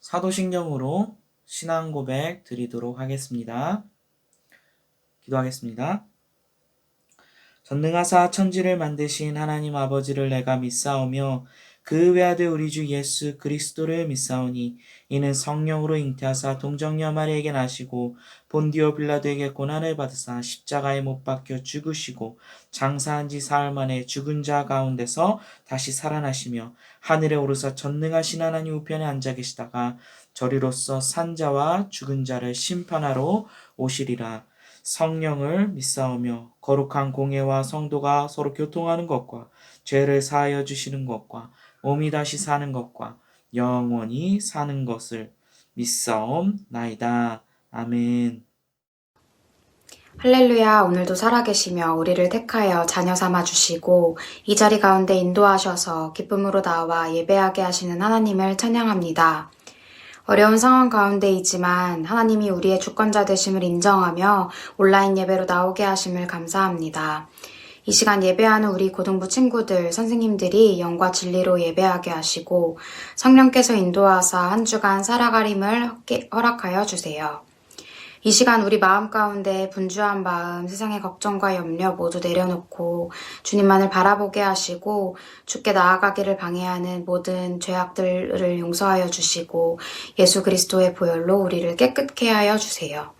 사도신경으로 신앙 고백 드리도록 하겠습니다. 기도하겠습니다. 전능하사 천지를 만드신 하나님 아버지를 내가 믿사오며 그 외아들 우리 주 예수 그리스도를 믿사오니 이는 성령으로 잉태하사 동정녀 마리에게 나시고 본디오 빌라도에게 고난을 받으사 십자가에 못 박혀 죽으시고 장사한 지 사흘 만에 죽은 자 가운데서 다시 살아나시며 하늘에 오르사 전능하신 하나님 우편에 앉아 계시다가 저리로서 산 자와 죽은 자를 심판하러 오시리라. 성령을 믿사오며 거룩한 공예와 성도가 서로 교통하는 것과 죄를 사하여 주시는 것과 몸이 다시 사는 것과 영원히 사는 것을 믿사옵나이다. 아멘. 할렐루야. 오늘도 살아계시며 우리를 택하여 자녀 삼아 주시고 이 자리 가운데 인도하셔서 기쁨으로 나와 예배하게 하시는 하나님을 찬양합니다. 어려운 상황 가운데이지만 하나님이 우리의 주권자 되심을 인정하며 온라인 예배로 나오게 하심을 감사합니다. 이 시간 예배하는 우리 고등부 친구들, 선생님들이 영과 진리로 예배하게 하시고 성령께서 인도하사 한 주간 살아가림을 허락하여 주세요. 이 시간 우리 마음 가운데 분주한 마음, 세상의 걱정과 염려 모두 내려놓고 주님만을 바라보게 하시고 주께 나아가기를 방해하는 모든 죄악들을 용서하여 주시고 예수 그리스도의 보혈로 우리를 깨끗게 하여 주세요.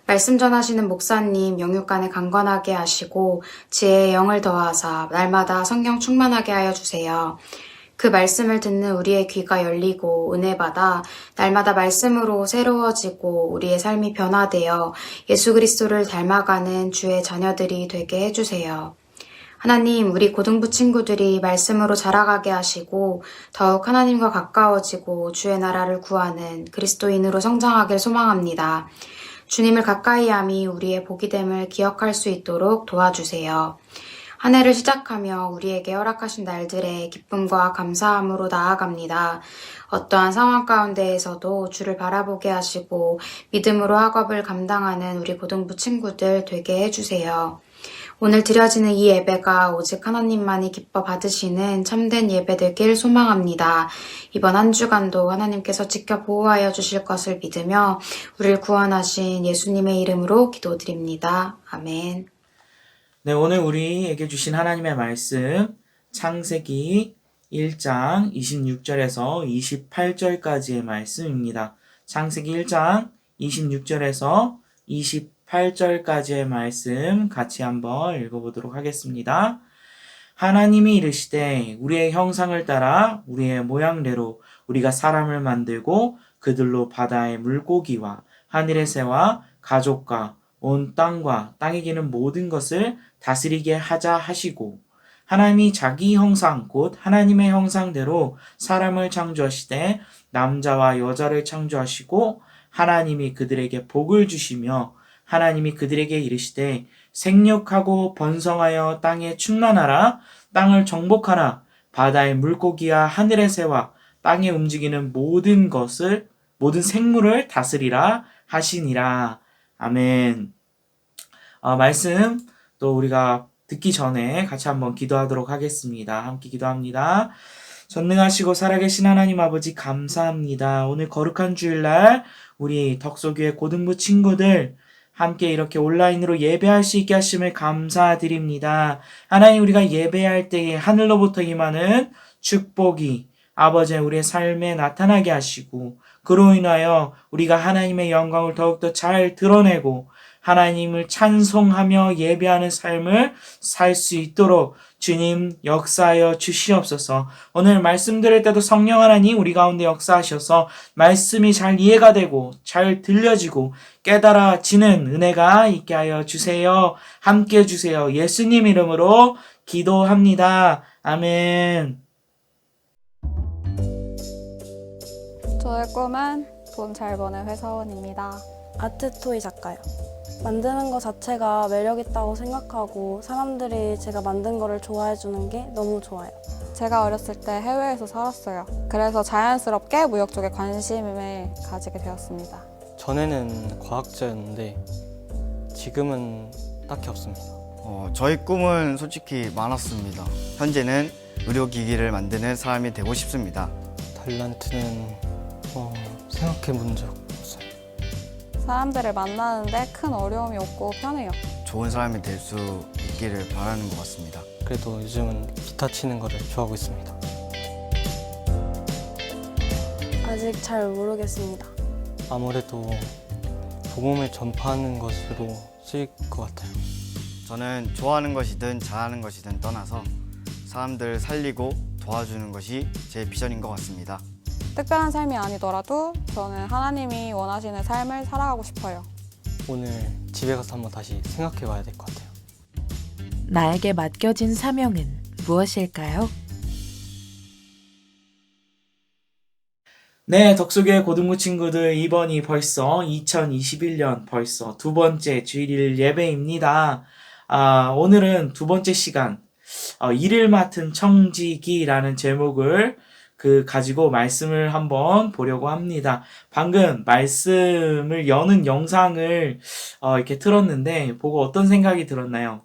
말씀 전하시는 목사님 영육간에 강건하게 하시고 지혜의 영을 더하사 날마다 성령 충만하게 하여 주세요. 그 말씀을 듣는 우리의 귀가 열리고 은혜받아 날마다 말씀으로 새로워지고 우리의 삶이 변화되어 예수 그리스도를 닮아가는 주의 자녀들이 되게 해주세요. 하나님, 우리 고등부 친구들이 말씀으로 자라가게 하시고 더욱 하나님과 가까워지고 주의 나라를 구하는 그리스도인으로 성장하길 소망합니다. 주님을 가까이 함이 우리의 복이됨을 기억할 수 있도록 도와주세요. 한 해를 시작하며 우리에게 허락하신 날들의 기쁨과 감사함으로 나아갑니다. 어떠한 상황 가운데에서도 주를 바라보게 하시고 믿음으로 학업을 감당하는 우리 고등부 친구들 되게 해주세요. 오늘 드려지는 이 예배가 오직 하나님만이 기뻐 받으시는 참된 예배 되길 소망합니다. 이번 한 주간도 하나님께서 지켜 보호하여 주실 것을 믿으며 우리를 구원하신 예수님의 이름으로 기도드립니다. 아멘. 네, 오늘 우리에게 주신 하나님의 말씀 창세기 1장 26절에서 28절까지의 말씀입니다. 창세기 1장 26절에서 28절까지의 말씀 같이 한번 읽어보도록 하겠습니다. 하나님이 이르시되 우리의 형상을 따라 우리의 모양대로 우리가 사람을 만들고 그들로 바다의 물고기와 하늘의 새와 가족과 온 땅과 땅에 기는 모든 것을 다스리게 하자 하시고 하나님이 자기 형상 곧 하나님의 형상대로 사람을 창조하시되 남자와 여자를 창조하시고 하나님이 그들에게 복을 주시며 하나님이 그들에게 이르시되 생육하고 번성하여 땅에 충만하라 땅을 정복하라 바다의 물고기와 하늘의 새와 땅에 움직이는 모든 생물을 다스리라 하시니라. 아멘. 말씀 또 우리가 듣기 전에 같이 한번 기도하도록 하겠습니다. 함께 기도합니다. 전능하시고 살아계신 하나님 아버지 감사합니다. 오늘 거룩한 주일날 우리 덕소교회 고등부 친구들 함께 이렇게 온라인으로 예배할 수 있게 하심을 감사드립니다. 하나님, 우리가 예배할 때에 하늘로부터 임하는 축복이 아버지 우리의 삶에 나타나게 하시고 그로 인하여 우리가 하나님의 영광을 더욱더 잘 드러내고 하나님을 찬송하며 예배하는 삶을 살 수 있도록 주님 역사하여 주시옵소서. 오늘 말씀 들을 때도 성령 하나님 우리 가운데 역사하셔서 말씀이 잘 이해가 되고 잘 들려지고 깨달아지는 은혜가 있게 하여 주세요. 함께 해주세요. 예수님 이름으로 기도합니다. 아멘. 저의 꿈은 돈 잘 버는 회사원입니다. 아트토이 작가요. 만드는 것 자체가 매력있다고 생각하고 사람들이 제가 만든 거를 좋아해주는 게 너무 좋아요. 제가 어렸을 때 해외에서 살았어요. 그래서 자연스럽게 무역 쪽에 관심을 가지게 되었습니다. 전에는 과학자였는데 지금은 딱히 없습니다. 저희 꿈은 솔직히 많았습니다. 현재는 의료기기를 만드는 사람이 되고 싶습니다. 탤런트는 생각해 본 적 없어요. 사람들을 만나는데 큰 어려움이 없고 편해요. 좋은 사람이 될 수 있기를 바라는 것 같습니다. 그래도 요즘은 기타 치는 거를 좋아하고 있습니다. 아직 잘 모르겠습니다. 아무래도 복음을 전파하는 것으로 쓰일 것 같아요. 저는 좋아하는 것이든 잘하는 것이든 떠나서 사람들을 살리고 도와주는 것이 제 비전인 것 같습니다. 특별한 삶이 아니더라도 저는 하나님이 원하시는 삶을 살아가고 싶어요. 오늘 집에 가서 한번 다시 생각해 봐야 될 것 같아요. 나에게 맡겨진 사명은 무엇일까요? 네, 덕수교회 고등부 친구들, 이번이 벌써 2021년 벌써 두 번째 주일 예배입니다. 오늘은 두 번째 시간, 일을 맡은 청지기라는 제목을 가지고 말씀을 한번 보려고 합니다. 방금 말씀을 여는 영상을 이렇게 틀었는데 보고 어떤 생각이 들었나요?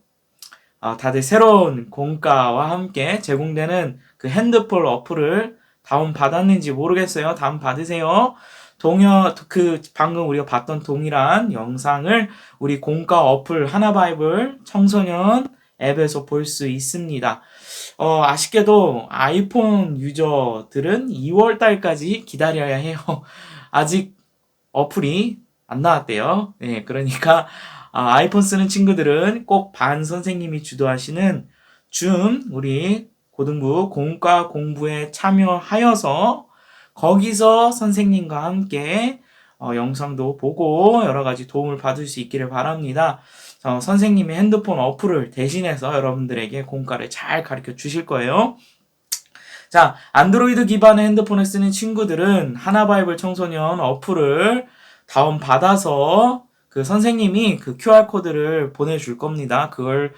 다들 새로운 공과와 함께 제공되는 그 핸드폰 어플을 다운 받았는지 모르겠어요. 다운 받으세요. 방금 우리가 봤던 동일한 영상을 우리 공과 어플 하나바이블 청소년 앱에서 볼 수 있습니다. 아쉽게도 아이폰 유저들은 2월 달까지 기다려야 해요. 아직 어플이 안 나왔대요. 네, 그러니까 아이폰 쓰는 친구들은 꼭 반 선생님이 주도하시는 줌 우리 고등부 공과 공부에 참여하여서 거기서 선생님과 함께 영상도 보고 여러 가지 도움을 받을 수 있기를 바랍니다. 선생님의 핸드폰 어플을 대신해서 여러분들에게 공과를 잘 가르쳐 주실 거예요. 자, 안드로이드 기반의 핸드폰을 쓰는 친구들은 하나바이블 청소년 어플을 다운받아서 그 선생님이 그 QR코드를 보내줄 겁니다. 그걸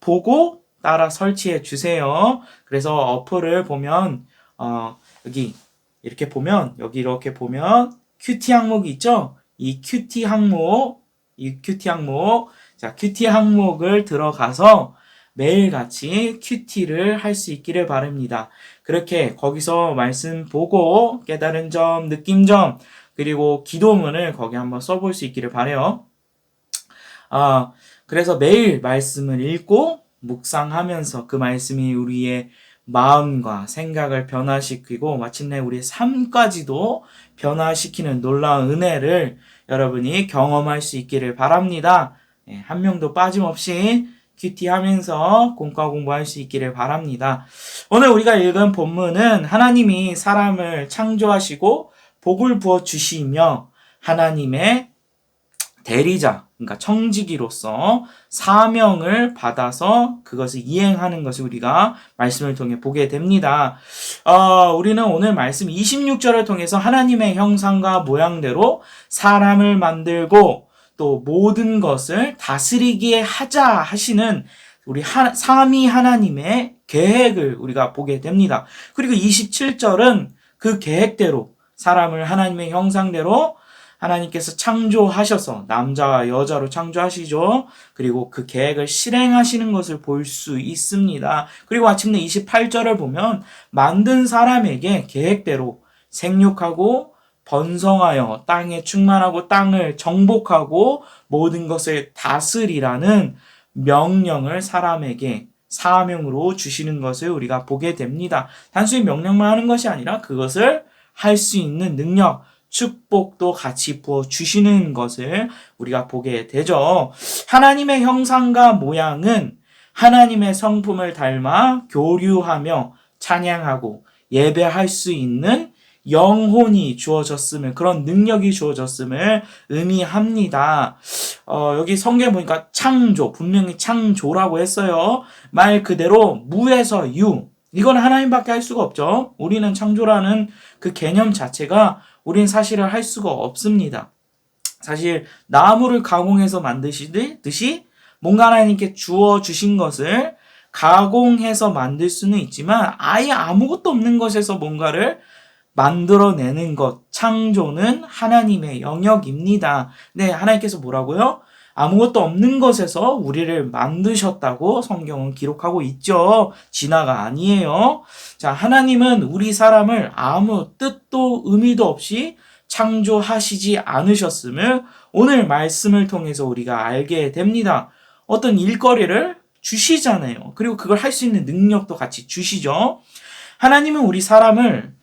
보고 따라 설치해 주세요. 그래서 어플을 보면 여기 이렇게 보면 큐티 항목이 있죠? 이 큐티 항목 자, 큐티 항목을 들어가서 매일같이 큐티를 할 수 있기를 바랍니다. 그렇게 거기서 말씀 보고 깨달은 점, 느낀 점, 그리고 기도문을 거기 한번 써볼 수 있기를 바라요. 그래서 매일 말씀을 읽고 묵상하면서 그 말씀이 우리의 마음과 생각을 변화시키고 마침내 우리의 삶까지도 변화시키는 놀라운 은혜를 여러분이 경험할 수 있기를 바랍니다. 한 명도 빠짐없이 큐티하면서 공과 공부할 수 있기를 바랍니다. 오늘 우리가 읽은 본문은 하나님이 사람을 창조하시고 복을 부어 주시며 하나님의 대리자, 그러니까 청지기로서 사명을 받아서 그것을 이행하는 것을 우리가 말씀을 통해 보게 됩니다. 우리는 오늘 말씀 26절을 통해서 하나님의 형상과 모양대로 사람을 만들고 또 모든 것을 다스리게 하자 하시는 우리 삼위 하나님의 계획을 우리가 보게 됩니다. 그리고 27절은 그 계획대로 사람을 하나님의 형상대로 하나님께서 창조하셔서 남자와 여자로 창조하시죠. 그리고 그 계획을 실행하시는 것을 볼 수 있습니다. 그리고 마침내 28절을 보면 만든 사람에게 계획대로 생육하고 번성하여 땅에 충만하고 땅을 정복하고 모든 것을 다스리라는 명령을 사람에게 사명으로 주시는 것을 우리가 보게 됩니다. 단순히 명령만 하는 것이 아니라 그것을 할 수 있는 능력, 축복도 같이 부어주시는 것을 우리가 보게 되죠. 하나님의 형상과 모양은 하나님의 성품을 닮아 교류하며 찬양하고 예배할 수 있는 영혼이 주어졌음을, 그런 능력이 주어졌음을 의미합니다. 여기 성경에 보니까 창조, 분명히 창조라고 했어요. 말 그대로 무에서 유. 이건 하나님밖에 할 수가 없죠. 우리는 창조라는 그 개념 자체가 우린 사실을 할 수가 없습니다. 사실 나무를 가공해서 만드시듯이 뭔가 하나님께 주어주신 것을 가공해서 만들 수는 있지만 아예 아무것도 없는 것에서 뭔가를 만들어내는 것, 창조는 하나님의 영역입니다. 네, 하나님께서 뭐라고요? 아무것도 없는 것에서 우리를 만드셨다고 성경은 기록하고 있죠. 진화가 아니에요. 자, 하나님은 우리 사람을 아무 뜻도 의미도 없이 창조하시지 않으셨음을 오늘 말씀을 통해서 우리가 알게 됩니다. 어떤 일거리를 주시잖아요. 그리고 그걸 할 수 있는 능력도 같이 주시죠. 하나님은 우리 사람을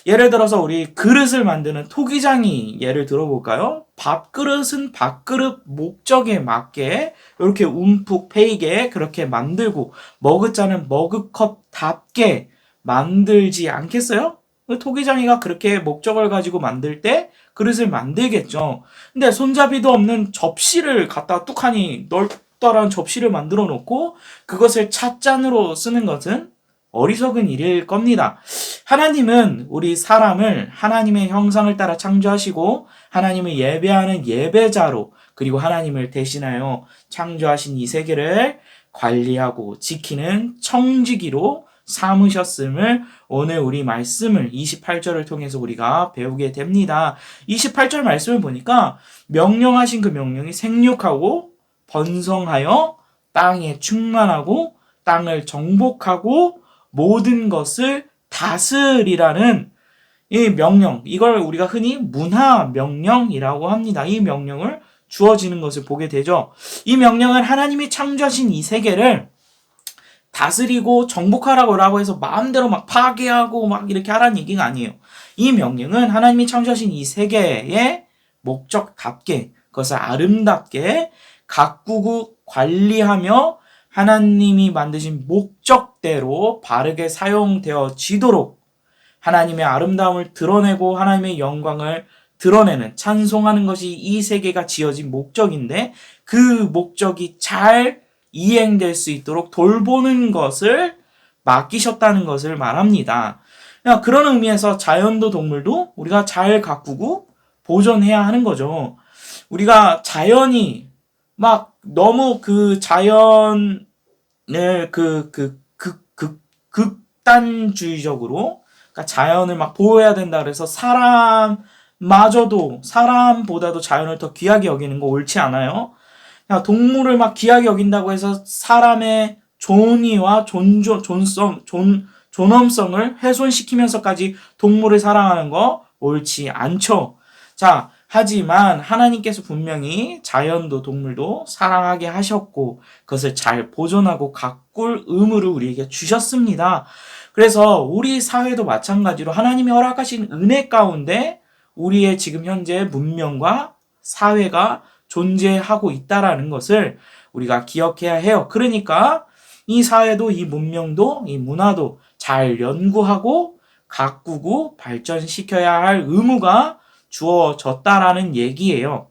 예를 들어서 우리 그릇을 만드는 토기장이 예를 들어볼까요? 밥그릇은 밥그릇 목적에 맞게 이렇게 움푹 패이게 그렇게 만들고 머그잔은 머그컵답게 만들지 않겠어요? 토기장이가 그렇게 목적을 가지고 만들 때 그릇을 만들겠죠. 근데 손잡이도 없는 접시를 갖다 뚝하니 넓다란 접시를 만들어 놓고 그것을 찻잔으로 쓰는 것은 어리석은 일일 겁니다. 하나님은 우리 사람을 하나님의 형상을 따라 창조하시고 하나님을 예배하는 예배자로 그리고 하나님을 대신하여 창조하신 이 세계를 관리하고 지키는 청지기로 삼으셨음을 오늘 우리 말씀을 28절을 통해서 우리가 배우게 됩니다. 28절 말씀을 보니까 명령하신 그 명령이 생육하고 번성하여 땅에 충만하고 땅을 정복하고 모든 것을 다스리라는 이 명령, 이걸 우리가 흔히 문화 명령이라고 합니다. 이 명령을 주어지는 것을 보게 되죠. 이 명령은 하나님이 창조하신 이 세계를 다스리고 정복하라고 해서 마음대로 막 파괴하고 막 이렇게 하라는 얘기가 아니에요. 이 명령은 하나님이 창조하신 이 세계의 목적답게 그것을 아름답게 가꾸고 관리하며 하나님이 만드신 목적대로 바르게 사용되어지도록 하나님의 아름다움을 드러내고 하나님의 영광을 드러내는 찬송하는 것이 이 세계가 지어진 목적인데 그 목적이 잘 이행될 수 있도록 돌보는 것을 맡기셨다는 것을 말합니다. 그런 의미에서 자연도 동물도 우리가 잘 가꾸고 보존해야 하는 거죠. 우리가 자연이 막 너무 그 자연을 극단주의적으로 그러니까 자연을 막 보호해야 된다 그래서 사람보다도 자연을 더 귀하게 여기는 거 옳지 않아요. 동물을 막 귀하게 여긴다고 해서 사람의 존의와 존엄성을 훼손시키면서까지 동물을 사랑하는 거 옳지 않죠. 자, 하지만 하나님께서 분명히 자연도 동물도 사랑하게 하셨고 그것을 잘 보존하고 가꿀 의무를 우리에게 주셨습니다. 그래서 우리 사회도 마찬가지로 하나님이 허락하신 은혜 가운데 우리의 지금 현재 문명과 사회가 존재하고 있다라는 것을 우리가 기억해야 해요. 그러니까 이 사회도 이 문명도 이 문화도 잘 연구하고 가꾸고 발전시켜야 할 의무가 주어졌다라는 얘기예요.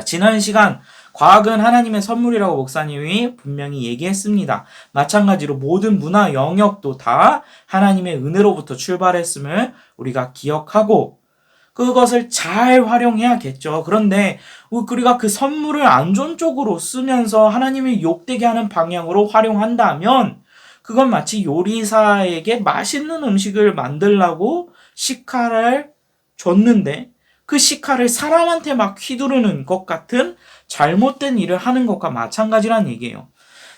지난 시간 과학은 하나님의 선물이라고 목사님이 분명히 얘기했습니다. 마찬가지로 모든 문화 영역도 다 하나님의 은혜로부터 출발했음을 우리가 기억하고 그것을 잘 활용해야겠죠. 그런데 우리가 그 선물을 안 좋은 쪽으로 쓰면서 하나님을 욕되게 하는 방향으로 활용한다면 그건 마치 요리사에게 맛있는 음식을 만들라고 식칼을 줬는데 그 식칼을 사람한테 막 휘두르는 것 같은 잘못된 일을 하는 것과 마찬가지란 얘기예요.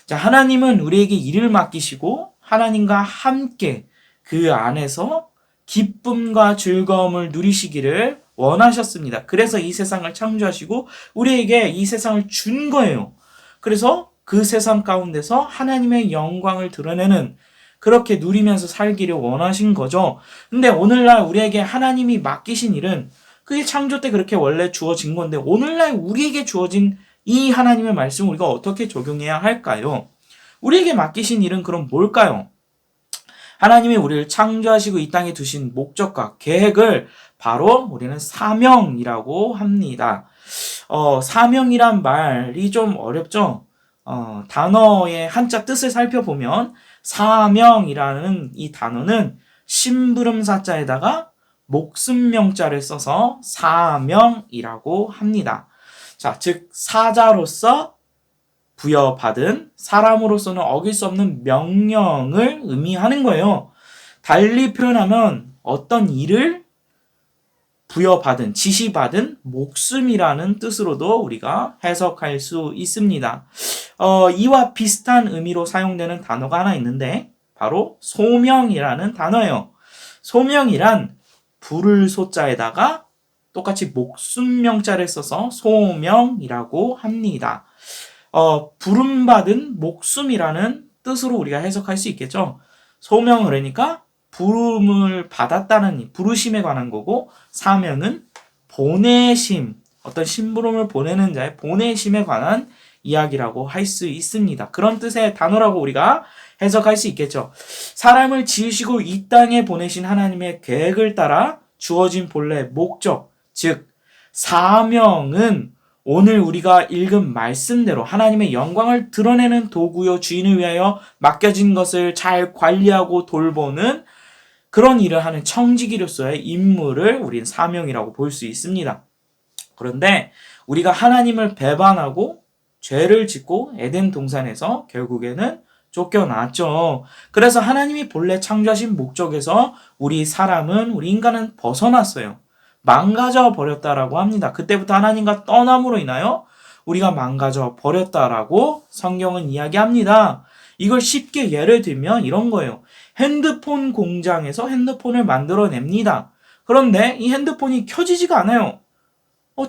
자, 하나님은 우리에게 일을 맡기시고 하나님과 함께 그 안에서 기쁨과 즐거움을 누리시기를 원하셨습니다. 그래서 이 세상을 창조하시고 우리에게 이 세상을 준 거예요. 그래서 그 세상 가운데서 하나님의 영광을 드러내는 그렇게 누리면서 살기를 원하신 거죠. 근데 오늘날 우리에게 하나님이 맡기신 일은 그게 창조 때 그렇게 원래 주어진 건데 오늘날 우리에게 주어진 이 하나님의 말씀을 우리가 어떻게 적용해야 할까요? 우리에게 맡기신 일은 그럼 뭘까요? 하나님이 우리를 창조하시고 이 땅에 두신 목적과 계획을 바로 우리는 사명이라고 합니다. 사명이란 말이 좀 어렵죠? 단어의 한자 뜻을 살펴보면 사명이라는 이 단어는 심부름사자에다가 목숨명자를 써서 사명이라고 합니다. 자, 즉 사자로서 부여받은 사람으로서는 어길 수 없는 명령을 의미하는 거예요. 달리 표현하면 어떤 일을 부여받은, 지시받은 목숨이라는 뜻으로도 우리가 해석할 수 있습니다. 이와 비슷한 의미로 사용되는 단어가 하나 있는데 바로 소명이라는 단어예요. 소명이란 부를 소자에다가 똑같이 목숨명자를 써서 소명이라고 합니다. 부름받은 목숨이라는 뜻으로 우리가 해석할 수 있겠죠. 소명을 그러니까 부름을 받았다는 부르심에 관한 거고, 사명은 보내심, 어떤 심부름을 보내는 자의 보내심에 관한 이야기라고 할 수 있습니다. 그런 뜻의 단어라고 우리가 해석할 수 있겠죠. 사람을 지으시고 이 땅에 보내신 하나님의 계획을 따라 주어진 본래 목적, 즉 사명은 오늘 우리가 읽은 말씀대로 하나님의 영광을 드러내는 도구요 주인을 위하여 맡겨진 것을 잘 관리하고 돌보는 그런 일을 하는 청지기로서의 임무를 우린 사명이라고 볼 수 있습니다. 그런데 우리가 하나님을 배반하고 죄를 짓고 에덴 동산에서 결국에는 쫓겨났죠. 그래서 하나님이 본래 창조하신 목적에서 우리 인간은 벗어났어요. 망가져 버렸다라고 합니다. 그때부터 하나님과 떠남으로 인하여 우리가 망가져 버렸다라고 성경은 이야기합니다. 이걸 쉽게 예를 들면 이런 거예요. 핸드폰 공장에서 핸드폰을 만들어냅니다. 그런데 이 핸드폰이 켜지지가 않아요.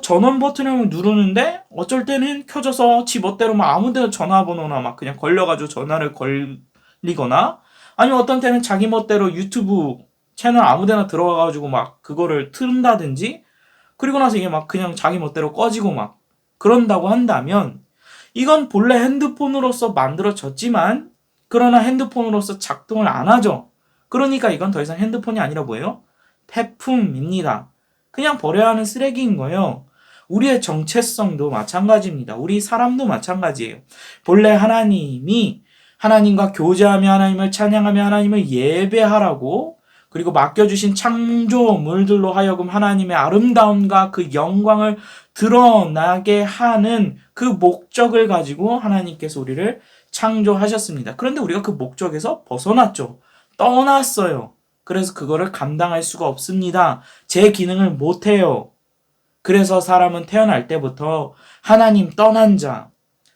전원 버튼을 누르는데 어쩔 때는 켜져서 지 멋대로 막 아무 데나 전화번호나 막 그냥 걸려가지고 전화를 걸리거나, 아니면 어떤 때는 자기 멋대로 유튜브 채널 아무 데나 들어가가지고 막 그거를 틀은다든지, 그리고 나서 이게 막 그냥 자기 멋대로 꺼지고 막 그런다고 한다면, 이건 본래 핸드폰으로서 만들어졌지만 그러나 핸드폰으로서 작동을 안 하죠. 그러니까 이건 더 이상 핸드폰이 아니라 뭐예요? 폐품입니다. 그냥 버려야 하는 쓰레기인 거예요. 우리의 정체성도 마찬가지입니다. 우리 사람도 마찬가지예요. 본래 하나님이 하나님과 교제하며 하나님을 찬양하며 하나님을 예배하라고, 그리고 맡겨주신 창조물들로 하여금 하나님의 아름다움과 그 영광을 드러나게 하는 그 목적을 가지고 하나님께서 우리를 창조하셨습니다. 그런데 우리가 그 목적에서 벗어났죠. 떠났어요. 그래서 그거를 감당할 수가 없습니다. 제 기능을 못해요. 그래서 사람은 태어날 때부터 하나님 떠난 자,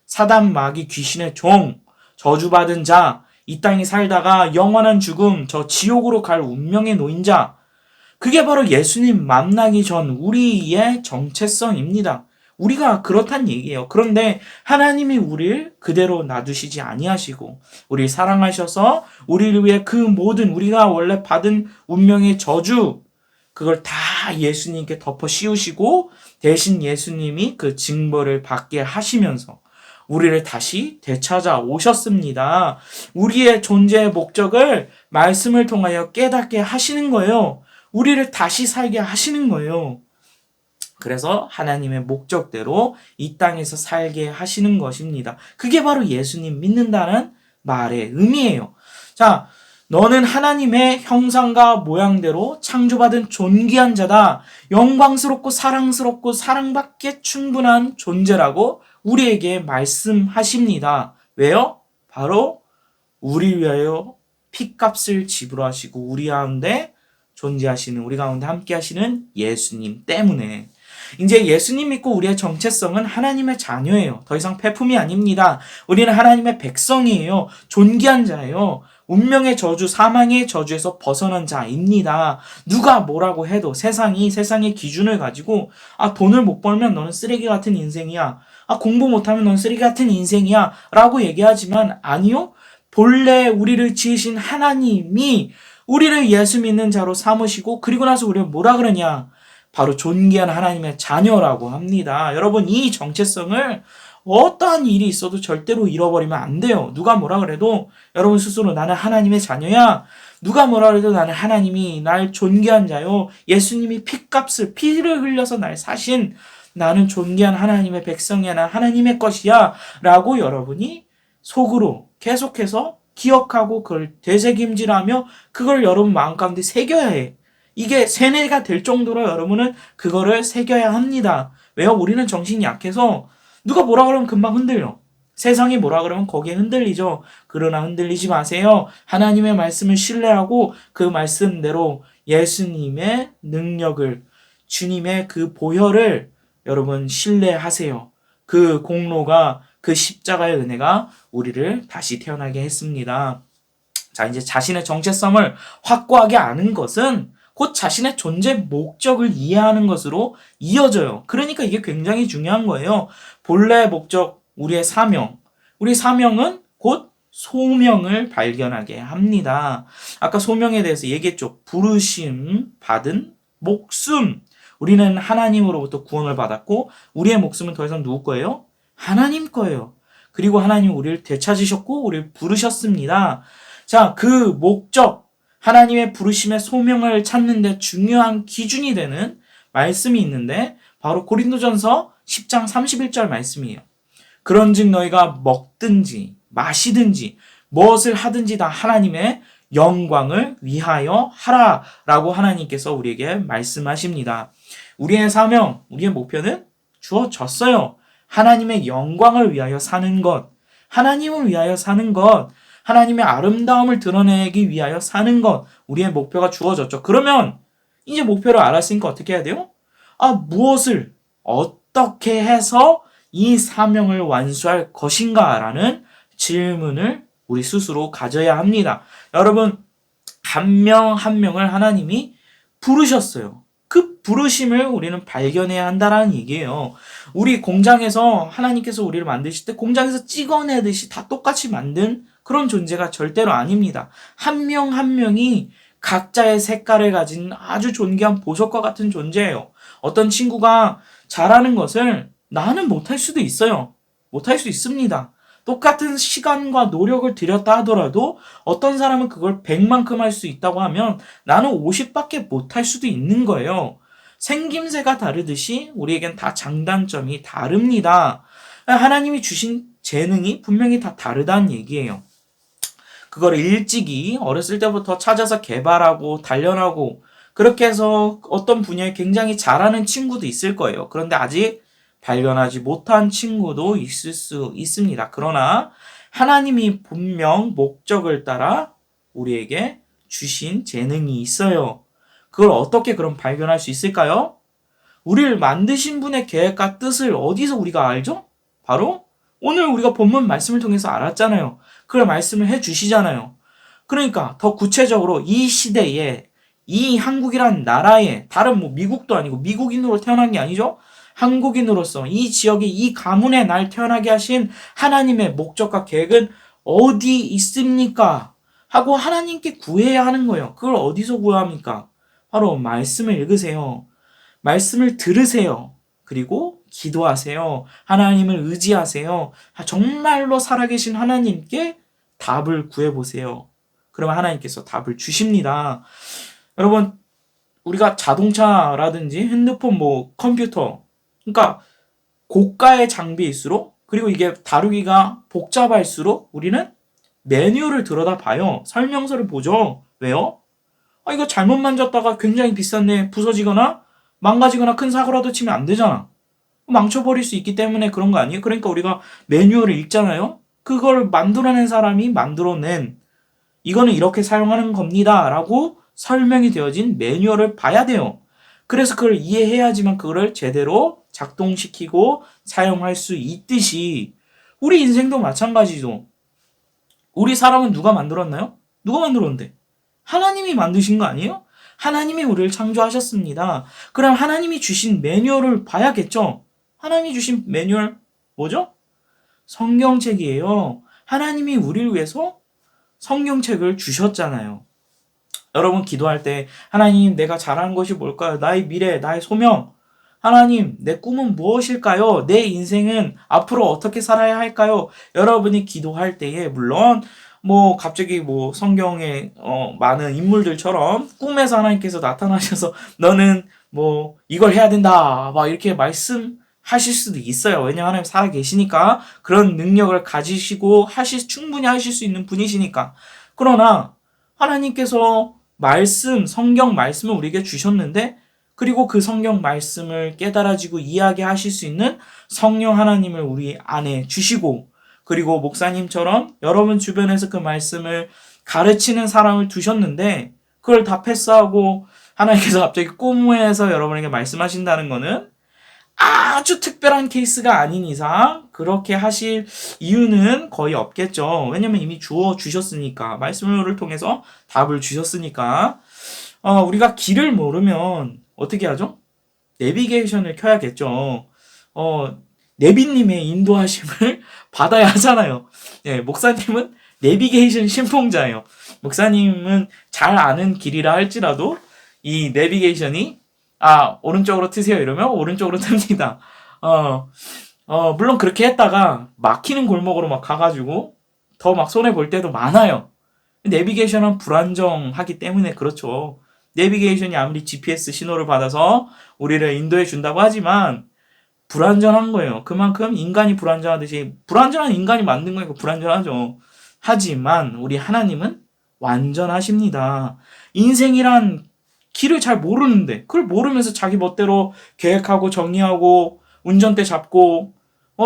사단 마귀 귀신의 종, 저주받은 자, 이 땅에 살다가 영원한 죽음, 저 지옥으로 갈 운명에 놓인 자, 그게 바로 예수님 만나기 전 우리의 정체성입니다. 우리가 그렇단 얘기예요. 그런데 하나님이 우리를 그대로 놔두시지 아니하시고 우리를 사랑하셔서 우리를 위해 그 모든 우리가 원래 받은 운명의 저주, 그걸 다 예수님께 덮어 씌우시고 대신 예수님이 그 징벌을 받게 하시면서 우리를 다시 되찾아 오셨습니다. 우리의 존재의 목적을 말씀을 통하여 깨닫게 하시는 거예요. 우리를 다시 살게 하시는 거예요. 그래서 하나님의 목적대로 이 땅에서 살게 하시는 것입니다. 그게 바로 예수님 믿는다는 말의 의미예요. 자, 너는 하나님의 형상과 모양대로 창조받은 존귀한 자다. 영광스럽고 사랑스럽고 사랑받기에 충분한 존재라고 우리에게 말씀하십니다. 왜요? 바로 우리 위하여 피값을 지불하시고 우리 가운데 존재하시는, 우리 가운데 함께 하시는 예수님 때문에. 이제 예수님 믿고 우리의 정체성은 하나님의 자녀예요. 더 이상 폐품이 아닙니다. 우리는 하나님의 백성이에요. 존귀한 자예요. 운명의 저주, 사망의 저주에서 벗어난 자입니다. 누가 뭐라고 해도 세상의 기준을 가지고 돈을 못 벌면 너는 쓰레기 같은 인생이야. 공부 못하면 넌 쓰레기 같은 인생이야. 라고 얘기하지만 아니요. 본래 우리를 지으신 하나님이 우리를 예수 믿는 자로 삼으시고 그리고 나서 우리를 뭐라 그러냐. 바로 존귀한 하나님의 자녀라고 합니다. 여러분, 이 정체성을 어떠한 일이 있어도 절대로 잃어버리면 안 돼요. 누가 뭐라 그래도 여러분 스스로 나는 하나님의 자녀야. 누가 뭐라 그래도 나는 하나님이 날 존귀한 자요. 예수님이 피를 흘려서 날 사신 나는 존귀한 하나님의 백성이야. 난 하나님의 것이야. 라고 여러분이 속으로 계속해서 기억하고 그걸 되새김질하며 그걸 여러분 마음 가운데 새겨야 해. 이게 세뇌가 될 정도로 여러분은 그거를 새겨야 합니다. 왜요? 우리는 정신이 약해서 누가 뭐라 그러면 금방 흔들려. 세상이 뭐라 그러면 거기에 흔들리죠. 그러나 흔들리지 마세요. 하나님의 말씀을 신뢰하고 그 말씀대로 예수님의 능력을, 주님의 그 보혈을 여러분 신뢰하세요. 그 공로가, 그 십자가의 은혜가 우리를 다시 태어나게 했습니다. 자, 이제 자신의 정체성을 확고하게 아는 것은 곧 자신의 존재 목적을 이해하는 것으로 이어져요. 그러니까 이게 굉장히 중요한 거예요. 본래 목적, 우리의 사명. 우리 사명은 곧 소명을 발견하게 합니다. 아까 소명에 대해서 얘기했죠. 부르심 받은 목숨. 우리는 하나님으로부터 구원을 받았고 우리의 목숨은 더 이상 누구 거예요? 하나님 거예요. 그리고 하나님 우리를 되찾으셨고 우리를 부르셨습니다. 자, 그 목적, 하나님의 부르심의 소명을 찾는 데 중요한 기준이 되는 말씀이 있는데 바로 고린도전서 10장 31절 말씀이에요. 그런즉 너희가 먹든지 마시든지 무엇을 하든지 다 하나님의 영광을 위하여 하라라고 하나님께서 우리에게 말씀하십니다. 우리의 사명, 우리의 목표는 주어졌어요. 하나님의 영광을 위하여 사는 것, 하나님을 위하여 사는 것, 하나님의 아름다움을 드러내기 위하여 사는 것, 우리의 목표가 주어졌죠. 그러면 이제 목표를 알았으니까 어떻게 해야 돼요? 무엇을 어떻게 해서 이 사명을 완수할 것인가라는 질문을 우리 스스로 가져야 합니다. 여러분, 한 명 한 명을 하나님이 부르셨어요. 그 부르심을 우리는 발견해야 한다는 얘기예요. 우리 공장에서 하나님께서 우리를 만드실 때 공장에서 찍어내듯이 다 똑같이 만든 그런 존재가 절대로 아닙니다. 한 명 한 명이 각자의 색깔을 가진 아주 존귀한 보석과 같은 존재예요. 어떤 친구가 잘하는 것을 나는 못할 수도 있어요. 못할 수 있습니다. 똑같은 시간과 노력을 들였다 하더라도 어떤 사람은 그걸 100만큼 할 수 있다고 하면 나는 50밖에 못할 수도 있는 거예요. 생김새가 다르듯이 우리에겐 다 장단점이 다릅니다. 하나님이 주신 재능이 분명히 다 다르다는 얘기예요. 그걸 일찍이 어렸을 때부터 찾아서 개발하고 단련하고 그렇게 해서 어떤 분야에 굉장히 잘하는 친구도 있을 거예요. 그런데 아직 발견하지 못한 친구도 있을 수 있습니다. 그러나 하나님이 분명 목적을 따라 우리에게 주신 재능이 있어요. 그걸 어떻게 그럼 발견할 수 있을까요? 우리를 만드신 분의 계획과 뜻을 어디서 우리가 알죠? 바로 오늘 우리가 본문 말씀을 통해서 알았잖아요. 그걸 말씀을 해주시잖아요. 그러니까 더 구체적으로 이 시대에 이 한국이란 나라에 다른 미국도 아니고 미국인으로 태어난 게 아니죠. 한국인으로서 이 지역에 이 가문에 날 태어나게 하신 하나님의 목적과 계획은 어디 있습니까? 하고 하나님께 구해야 하는 거예요. 그걸 어디서 구해야 합니까? 바로 말씀을 읽으세요. 말씀을 들으세요. 그리고 기도하세요. 하나님을 의지하세요. 정말로 살아계신 하나님께 답을 구해보세요. 그러면 하나님께서 답을 주십니다. 여러분, 우리가 자동차라든지 핸드폰, 컴퓨터, 그러니까 고가의 장비일수록 그리고 이게 다루기가 복잡할수록 우리는 매뉴얼을 들여다봐요. 설명서를 보죠. 왜요? 이거 잘못 만졌다가 굉장히 비싼데 부서지거나 망가지거나 큰 사고라도 치면 안 되잖아. 망쳐버릴 수 있기 때문에 그런 거 아니에요? 그러니까 우리가 매뉴얼을 읽잖아요. 그걸 만들어낸 사람이 만들어낸 이거는 이렇게 사용하는 겁니다 라고 설명이 되어진 매뉴얼을 봐야 돼요. 그래서 그걸 이해해야지만 그거를 제대로 작동시키고 사용할 수 있듯이 우리 인생도 마찬가지죠. 우리 사람은 누가 만들었나요? 누가 만들었는데? 하나님이 만드신 거 아니에요? 하나님이 우리를 창조하셨습니다. 그럼 하나님이 주신 매뉴얼을 봐야겠죠? 하나님이 주신 매뉴얼 뭐죠? 성경책이에요. 하나님이 우리를 위해서 성경책을 주셨잖아요. 여러분 기도할 때 하나님 내가 잘하는 것이 뭘까요? 나의 미래, 나의 소명. 하나님 내 꿈은 무엇일까요? 내 인생은 앞으로 어떻게 살아야 할까요? 여러분이 기도할 때에 물론 갑자기 성경에 많은 인물들처럼 꿈에서 하나님께서 나타나셔서 너는 이걸 해야 된다 막 이렇게 말씀하실 수도 있어요. 왜냐하면 하나님 살아 계시니까 그런 능력을 가지시고 충분히 하실 수 있는 분이시니까. 그러나 하나님께서 성경 말씀을 우리에게 주셨는데 그리고 그 성경 말씀을 깨달아지고 이해하게 하실 수 있는 성령 하나님을 우리 안에 주시고 그리고 목사님처럼 여러분 주변에서 그 말씀을 가르치는 사람을 두셨는데 그걸 다 패스하고 하나님께서 갑자기 꿈에서 여러분에게 말씀하신다는 거는 아주 특별한 케이스가 아닌 이상 그렇게 하실 이유는 거의 없겠죠. 왜냐면 이미 주셨으니까 말씀을 통해서 답을 주셨으니까 우리가 길을 모르면 어떻게 하죠? 내비게이션을 켜야겠죠. 내비님의 인도하심을 받아야 하잖아요. 네, 목사님은 내비게이션 신봉자예요. 목사님은 잘 아는 길이라 할지라도 이 내비게이션이 오른쪽으로 트세요 이러면 오른쪽으로 틉니다. 물론 그렇게 했다가 막히는 골목으로 막 가가지고 더 막 손해 볼 때도 많아요. 내비게이션은 불안정하기 때문에 그렇죠. 내비게이션이 아무리 GPS 신호를 받아서 우리를 인도해 준다고 하지만 불안전한 거예요. 그만큼 인간이 불안전하듯이 불안전한 인간이 만든 거니까 불안전하죠. 하지만 우리 하나님은 완전하십니다. 인생이란 길을 잘 모르는데 그걸 모르면서 자기 멋대로 계획하고 정리하고 운전대 잡고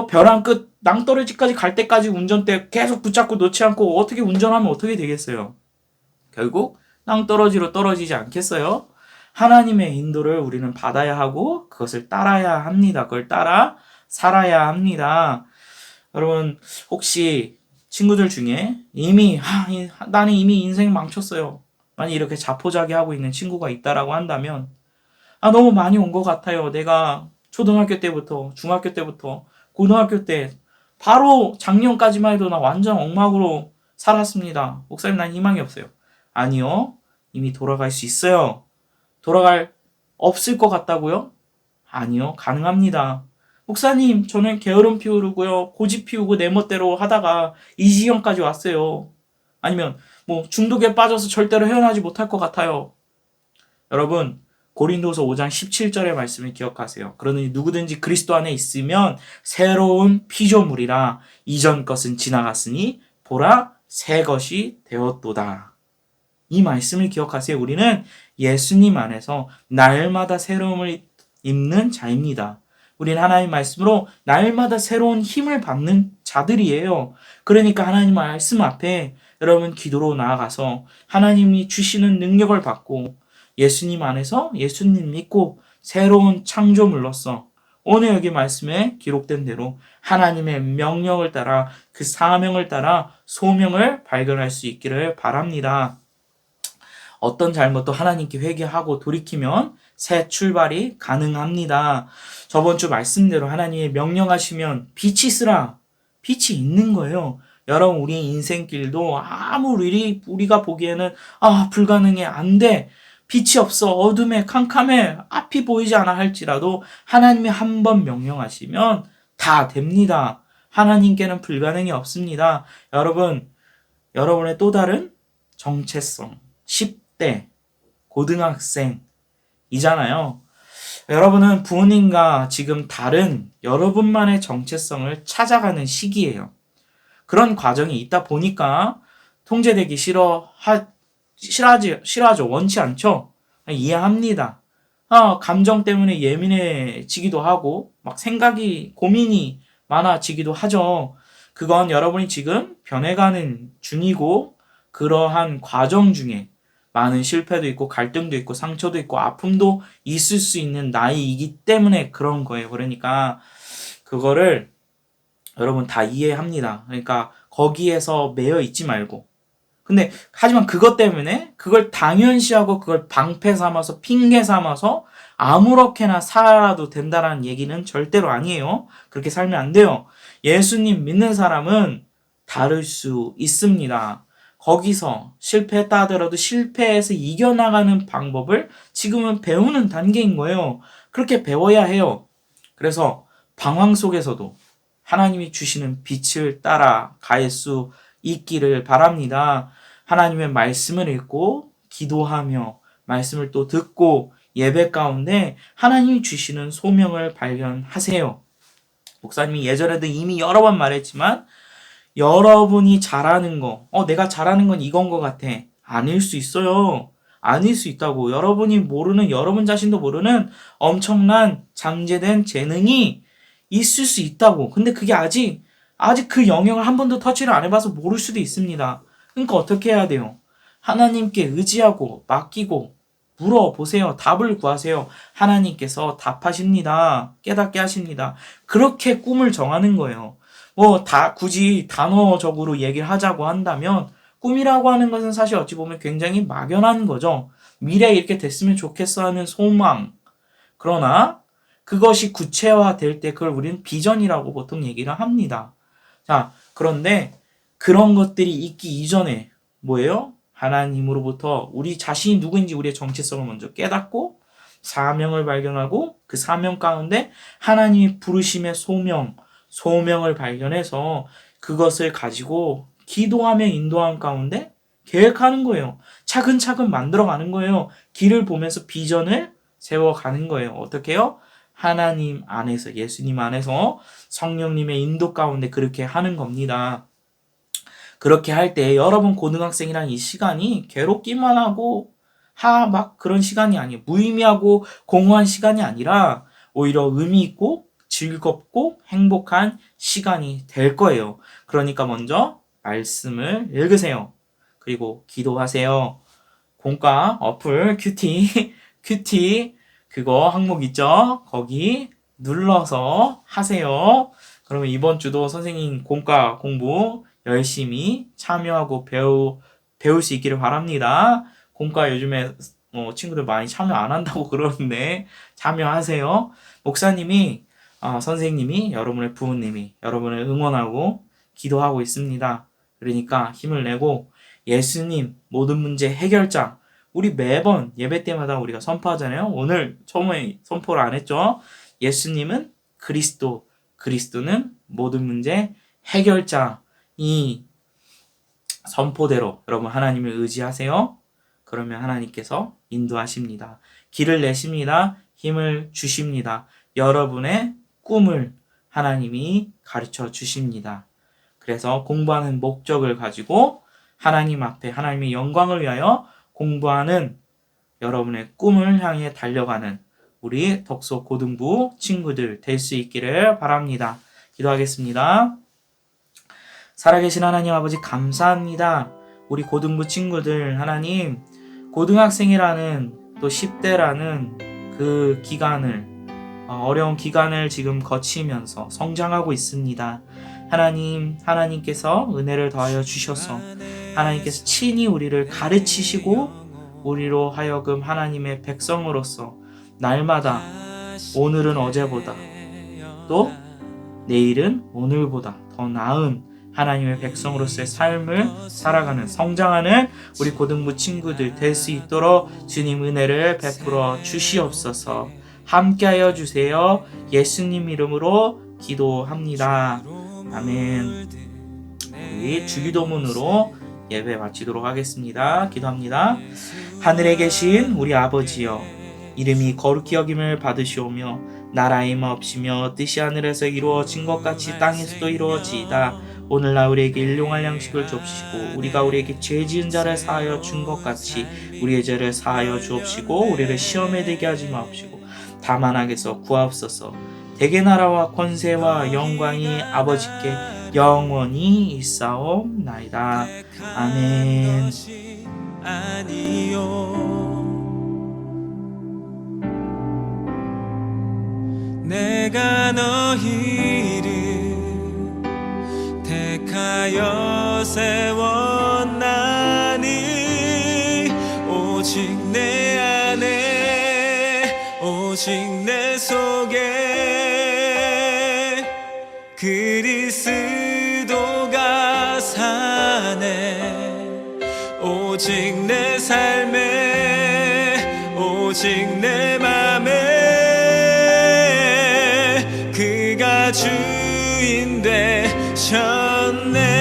벼랑 끝 낭떠러지까지 갈 때까지 운전대 계속 붙잡고 놓지 않고 어떻게 운전하면 어떻게 되겠어요? 결국 낭떠러지로 떨어지지 않겠어요? 하나님의 인도를 우리는 받아야 하고 그것을 따라야 합니다. 그걸 따라 살아야 합니다. 여러분 혹시 친구들 중에 나는 이미 인생 망쳤어요. 만약 이렇게 자포자기하고 있는 친구가 있다라고 한다면 너무 많이 온 것 같아요. 내가 초등학교 때부터 중학교 때부터 고등학교 때 바로 작년까지만 해도 나 완전 엉망으로 살았습니다. 목사님 난 희망이 없어요. 아니요. 이미 돌아갈 수 있어요. 없을 것 같다고요? 아니요. 가능합니다. 목사님 저는 게으름 피우고요. 고집 피우고 내 멋대로 하다가 이 지경까지 왔어요. 아니면 중독에 빠져서 절대로 헤어나지 못할 것 같아요. 여러분 고린도서 5장 17절의 말씀을 기억하세요. 그러니 누구든지 그리스도 안에 있으면 새로운 피조물이라 이전 것은 지나갔으니 보라 새 것이 되었도다. 이 말씀을 기억하세요. 우리는 예수님 안에서 날마다 새로움을 입는 자입니다. 우리는 하나님 말씀으로 날마다 새로운 힘을 받는 자들이에요. 그러니까 하나님 말씀 앞에 여러분 기도로 나아가서 하나님이 주시는 능력을 받고 예수님 안에서 예수님 믿고 새로운 창조물로서 오늘 여기 말씀에 기록된 대로 하나님의 명령을 따라 그 사명을 따라 소명을 발견할 수 있기를 바랍니다. 어떤 잘못도 하나님께 회개하고 돌이키면 새 출발이 가능합니다. 저번 주 말씀대로 하나님이 명령하시면 빛이 있으라. 빛이 있는 거예요. 여러분 우리 인생길도 아무리 우리가 보기에는 불가능해 안 돼. 빛이 없어 어둠에 캄캄해 앞이 보이지 않아 할지라도 하나님이 한 번 명령하시면 다 됩니다. 하나님께는 불가능이 없습니다. 여러분 여러분의 또 다른 정체성 10대 고등학생이잖아요. 여러분은 부모님과 지금 다른 여러분만의 정체성을 찾아가는 시기예요. 그런 과정이 있다 보니까 통제되기 싫어하죠. 원치 않죠. 이해합니다. 감정 때문에 예민해지기도 하고 막 생각이 고민이 많아지기도 하죠. 그건 여러분이 지금 변해가는 중이고 그러한 과정 중에 많은 실패도 있고 갈등도 있고 상처도 있고 아픔도 있을 수 있는 나이이기 때문에 그런 거예요. 그러니까 그거를 여러분 다 이해합니다. 그러니까 거기에서 매여 있지 말고 하지만 그것 때문에 그걸 당연시하고 그걸 방패 삼아서 핑계 삼아서 아무렇게나 살아도 된다는 얘기는 절대로 아니에요. 그렇게 살면 안 돼요. 예수님 믿는 사람은 다를 수 있습니다. 거기서 실패했다 하더라도 실패해서 이겨나가는 방법을 지금은 배우는 단계인 거예요. 그렇게 배워야 해요. 그래서 방황 속에서도 하나님이 주시는 빛을 따라 갈 수 있기를 바랍니다. 하나님의 말씀을 읽고 기도하며 말씀을 또 듣고 예배 가운데 하나님이 주시는 소명을 발견하세요. 목사님이 예전에도 이미 여러 번 말했지만 여러분이 잘하는 거, 내가 잘하는 건 이건 것 같아. 아닐 수 있어요. 아닐 수 있다고. 여러분이 모르는, 여러분 자신도 모르는 엄청난 잠재된 재능이 있을 수 있다고. 근데 그게 아직 그 영역을 한 번도 터치를 안 해봐서 모를 수도 있습니다. 그러니까 어떻게 해야 돼요? 하나님께 의지하고 맡기고 물어보세요. 답을 구하세요. 하나님께서 답하십니다. 깨닫게 하십니다. 그렇게 꿈을 정하는 거예요. 굳이 단어적으로 얘기를 하자고 한다면 꿈이라고 하는 것은 사실 어찌 보면 굉장히 막연한 거죠. 미래에 이렇게 됐으면 좋겠어 하는 소망. 그러나 그것이 구체화될 때 그걸 우리는 비전이라고 보통 얘기를 합니다. 자, 그런데 그런 것들이 있기 이전에 뭐예요? 하나님으로부터 우리 자신이 누구인지 우리의 정체성을 먼저 깨닫고 사명을 발견하고 그 사명 가운데 하나님이 부르심의 소명을 발견해서 그것을 가지고 기도하며 인도하는 가운데 계획하는 거예요. 차근차근 만들어가는 거예요. 길을 보면서 비전을 세워가는 거예요. 어떻게 해요? 하나님 안에서, 예수님 안에서 성령님의 인도 가운데 그렇게 하는 겁니다. 그렇게 할 때 여러분 고등학생이랑 이 시간이 괴롭기만 하고 막 그런 시간이 아니에요. 무의미하고 공허한 시간이 아니라 오히려 의미 있고 즐겁고 행복한 시간이 될 거예요. 그러니까 먼저 말씀을 읽으세요. 그리고 기도하세요. 공과 어플 큐티 그거 항목 있죠? 거기 눌러서 하세요. 그러면 이번 주도 선생님 공과 공부 열심히 참여하고 배울 수 있기를 바랍니다. 공과 요즘에 친구들 많이 참여 안 한다고 그러는데 참여하세요. 목사님이 선생님이 여러분의 부모님이 여러분을 응원하고 기도하고 있습니다. 그러니까 힘을 내고 예수님 모든 문제 해결자 우리 매번 예배 때마다 우리가 선포하잖아요. 오늘 처음에 선포를 안 했죠. 예수님은 그리스도는 모든 문제 해결자. 이 선포대로 여러분 하나님을 의지하세요. 그러면 하나님께서 인도하십니다. 길을 내십니다. 힘을 주십니다. 여러분의 꿈을 하나님이 가르쳐 주십니다. 그래서 공부하는 목적을 가지고 하나님 앞에 하나님의 영광을 위하여 공부하는 여러분의 꿈을 향해 달려가는 우리 덕소 고등부 친구들 될 수 있기를 바랍니다. 기도하겠습니다. 살아계신 하나님 아버지 감사합니다. 우리 고등부 친구들 하나님 고등학생이라는 또 10대라는 그 기간을 어려운 기간을 지금 거치면서 성장하고 있습니다. 하나님께서 은혜를 더하여 주셔서 하나님께서 친히 우리를 가르치시고 우리로 하여금 하나님의 백성으로서 날마다 오늘은 어제보다 또 내일은 오늘보다 더 나은 하나님의 백성으로서의 삶을 살아가는 성장하는 우리 고등부 친구들 될 수 있도록 주님 은혜를 베풀어 주시옵소서. 함께하여 주세요. 예수님 이름으로 기도합니다. 아멘. 우리 주기도문으로 예배 마치도록 하겠습니다. 기도합니다. 하늘에 계신 우리 아버지여, 이름이 거룩히 여김을 받으시오며 나라의 임하옵시며 뜻이 하늘에서 이루어진 것 같이 땅에서도 이루어지이다. 오늘날 우리에게 일용할 양식을 주옵시고 우리가 우리에게 죄 지은 자를 사하여 준 것 같이 우리의 죄를 사하여 주옵시고 우리를 시험에 들게 하지 마옵시고 다만 악에서 구하옵소서. 대개 나라와 권세와 영광이 아버지께 영원히 있사옵나이다. 아멘. 내가 너희를 택하여 세웠나니 오직 내 안에 오직 내 속에 그리스도가 사네. 오직 내 삶에 오직 내 맘에 그가 주인 되셨네.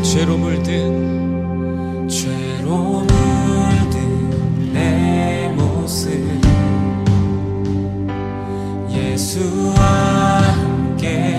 죄로 물든 내 모습 예수와 함께